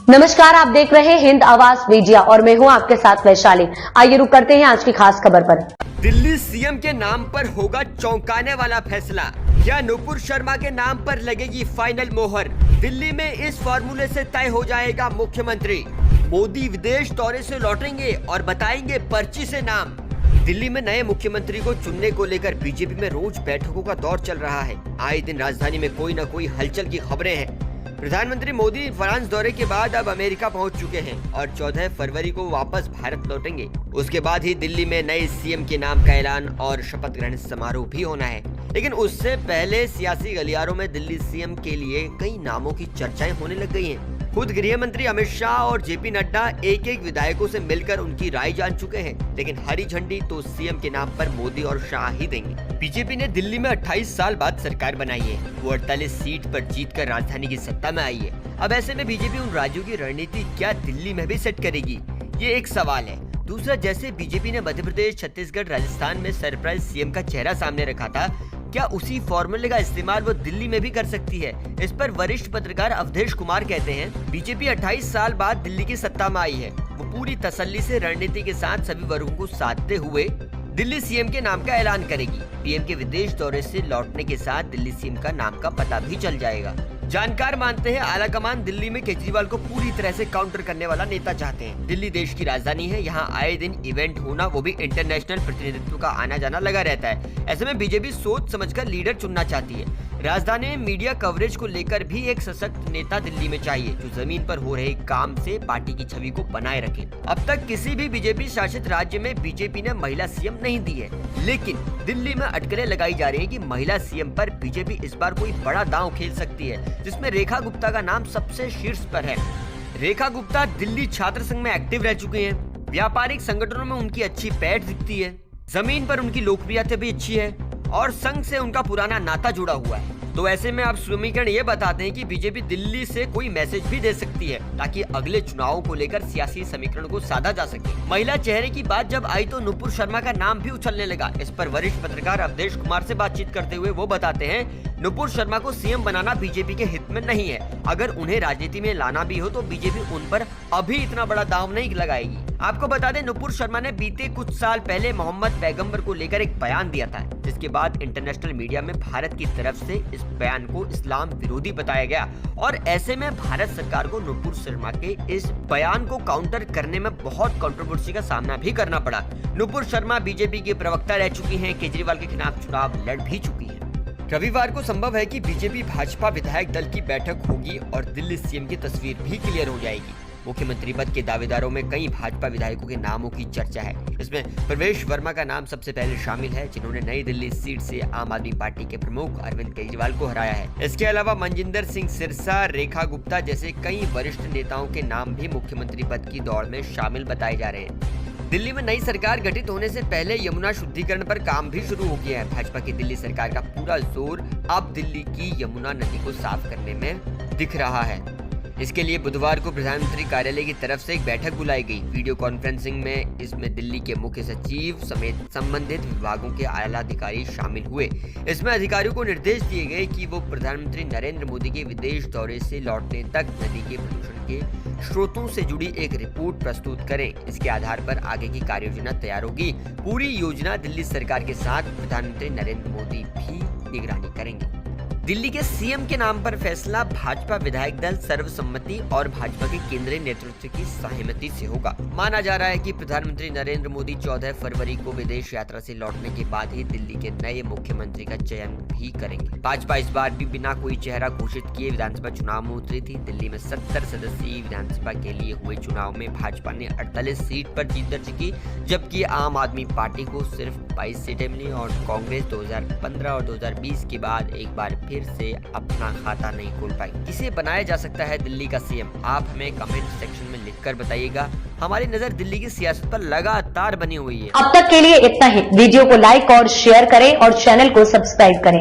नमस्कार, आप देख रहे हैं हिंद आवाज मीडिया और मैं हूं आपके साथ वैशाली। आइए रुक करते हैं आज की खास खबर पर। दिल्ली सीएम के नाम पर होगा चौंकाने वाला फैसला। क्या नुपुर शर्मा के नाम पर लगेगी फाइनल मोहर? दिल्ली में इस फॉर्मूले से तय हो जाएगा मुख्यमंत्री। मोदी विदेश दौरे से लौटेंगे और बताएंगे पर्ची से नाम। दिल्ली में नए मुख्यमंत्री को चुनने को लेकर बीजेपी में रोज बैठकों का दौर चल रहा है। आए दिन राजधानी में कोई न कोई हलचल की खबरें हैं। प्रधानमंत्री मोदी फ्रांस दौरे के बाद अब अमेरिका पहुंच चुके हैं और 14 फरवरी को वापस भारत लौटेंगे। उसके बाद ही दिल्ली में नए सीएम के नाम का ऐलान और शपथ ग्रहण समारोह भी होना है। लेकिन उससे पहले सियासी गलियारों में दिल्ली सीएम के लिए कई नामों की चर्चाएं होने लग गई हैं। खुद गृह मंत्री अमित शाह और जेपी नड्डा एक एक विधायकों से मिलकर उनकी राय जान चुके हैं। लेकिन हरी झंडी तो सीएम के नाम पर मोदी और शाह ही देंगे। बीजेपी ने दिल्ली में 28 साल बाद सरकार बनाई है। वो 48 सीट पर जीतकर राजधानी की सत्ता में आई है। अब ऐसे में बीजेपी उन राज्यों की रणनीति क्या दिल्ली में भी सेट करेगी, ये एक सवाल है। दूसरा, जैसे बीजेपी ने मध्य प्रदेश, छत्तीसगढ़, राजस्थान में सरप्राइज सीएम का चेहरा सामने रखा था, क्या उसी फॉर्मूले का इस्तेमाल वो दिल्ली में भी कर सकती है? इस पर वरिष्ठ पत्रकार अवधेश कुमार कहते हैं, बीजेपी 28 साल बाद दिल्ली की सत्ता में आई है। वो पूरी तसल्ली से रणनीति के साथ सभी वर्गों को साधते हुए दिल्ली सीएम के नाम का ऐलान करेगी। पीएम के विदेश दौरे से लौटने के साथ दिल्ली सीएम का नाम का पता भी चल जाएगा। जानकार मानते हैं आलाकमान दिल्ली में केजरीवाल को पूरी तरह से काउंटर करने वाला नेता चाहते हैं। दिल्ली देश की राजधानी है, यहाँ आए दिन इवेंट होना, वो भी इंटरनेशनल प्रतिनिधित्व का आना जाना लगा रहता है। ऐसे में बीजेपी सोच समझकर लीडर चुनना चाहती है। राजधानी में मीडिया कवरेज को लेकर भी एक सशक्त नेता दिल्ली में चाहिए, जो जमीन पर हो रहे काम से पार्टी की छवि को बनाए रखे। अब तक किसी भी बीजेपी शासित राज्य में बीजेपी ने महिला सीएम नहीं दी है, लेकिन दिल्ली में अटकलें लगाई जा रही है कि महिला सीएम पर बीजेपी इस बार कोई बड़ा दांव खेल सकती है, जिसमें रेखा गुप्ता का नाम सबसे शीर्ष पर है। रेखा गुप्ता दिल्ली छात्र संघ में एक्टिव रह चुकी हैं। व्यापारिक संगठनों में उनकी अच्छी पैठ दिखती है। जमीन पर उनकी लोकप्रियता भी अच्छी है और संघ से उनका पुराना नाता जुड़ा हुआ है। तो ऐसे में अब समीकरण ये बताते हैं कि बीजेपी दिल्ली से कोई मैसेज भी दे सकती है, ताकि अगले चुनावों को लेकर सियासी समीकरण को साधा जा सके। महिला चेहरे की बात जब आई तो नुपुर शर्मा का नाम भी उछलने लगा। इस पर वरिष्ठ पत्रकार अवधेश कुमार से बातचीत करते हुए वो बताते हैं, नुपुर शर्मा को सीएम बनाना बीजेपी के हित में नहीं है। अगर उन्हें राजनीति में लाना भी हो तो बीजेपी उन पर अभी इतना बड़ा दांव नहीं लगाएगी। आपको बता दें, नुपुर शर्मा ने बीते कुछ साल पहले मोहम्मद पैगंबर को लेकर एक बयान दिया था, जिसके बाद इंटरनेशनल मीडिया में भारत की तरफ से इस बयान को इस्लाम विरोधी बताया गया और ऐसे में भारत सरकार को नुपुर शर्मा के इस बयान को काउंटर करने में बहुत कंट्रोवर्सी का सामना भी करना पड़ा। नुपुर शर्मा बीजेपी की प्रवक्ता रह चुकी हैं, केजरीवाल के खिलाफ चुनाव लड़ भी चुकी है। रविवार को संभव है कि बीजेपी भाजपा विधायक दल की बैठक होगी और दिल्ली सीएम की तस्वीर भी क्लियर हो जाएगी। मुख्यमंत्री पद के दावेदारों में कई भाजपा विधायकों के नामों की चर्चा है। इसमें प्रवेश वर्मा का नाम सबसे पहले शामिल है, जिन्होंने नई दिल्ली सीट से आम आदमी पार्टी के प्रमुख अरविंद केजरीवाल को हराया है। इसके अलावा मनजिंदर सिंह सिरसा, रेखा गुप्ता जैसे कई वरिष्ठ नेताओं के नाम भी मुख्यमंत्री पद की दौड़ में शामिल बताए जा रहे हैं। दिल्ली में नई सरकार गठित होने से पहले यमुना शुद्धिकरण पर काम भी शुरू हो गया है। भाजपा की दिल्ली सरकार का पूरा जोर अब दिल्ली की यमुना नदी को साफ करने में दिख रहा है। इसके लिए बुधवार को प्रधानमंत्री कार्यालय की तरफ से एक बैठक बुलाई गई। वीडियो कॉन्फ्रेंसिंग में इसमें दिल्ली के मुख्य सचिव समेत संबंधित विभागों के आला अधिकारी शामिल हुए। इसमें अधिकारियों को निर्देश दिए गए कि वो प्रधानमंत्री नरेंद्र मोदी के विदेश दौरे से लौटने तक नदी के प्रदूषण के स्रोतों से जुड़ी एक रिपोर्ट प्रस्तुत करें। इसके आधार पर आगे की कार्य योजना तैयार होगी। पूरी योजना दिल्ली सरकार के साथ प्रधानमंत्री नरेंद्र मोदी भी निगरानी करेंगे। दिल्ली के सीएम के नाम पर फैसला भाजपा विधायक दल सर्वसम्मति और भाजपा के केंद्रीय नेतृत्व की सहमति से होगा। माना जा रहा है कि प्रधानमंत्री नरेंद्र मोदी 14 फरवरी को विदेश यात्रा से लौटने के बाद ही दिल्ली के नए मुख्यमंत्री का चयन भी करेंगे। भाजपा इस बार भी बिना कोई चेहरा घोषित किए विधानसभा चुनाव में उतरी थी। दिल्ली में 70 सदस्यीय विधानसभा के लिए हुए चुनाव में भाजपा ने 48 सीट पर जीत दर्ज की, जबकि आम आदमी पार्टी को सिर्फ 22 सीटें मिली और कांग्रेस 2015 और 2020 के बाद एक बार से अपना खाता नहीं खोल पाई। किसे बनाया जा सकता है दिल्ली का सीएम? आप हमें कमेंट सेक्शन में लिखकर बताइएगा। हमारी नजर दिल्ली की सियासत पर लगातार बनी हुई है। अब तक के लिए इतना ही। वीडियो को लाइक और शेयर करें और चैनल को सब्सक्राइब करें।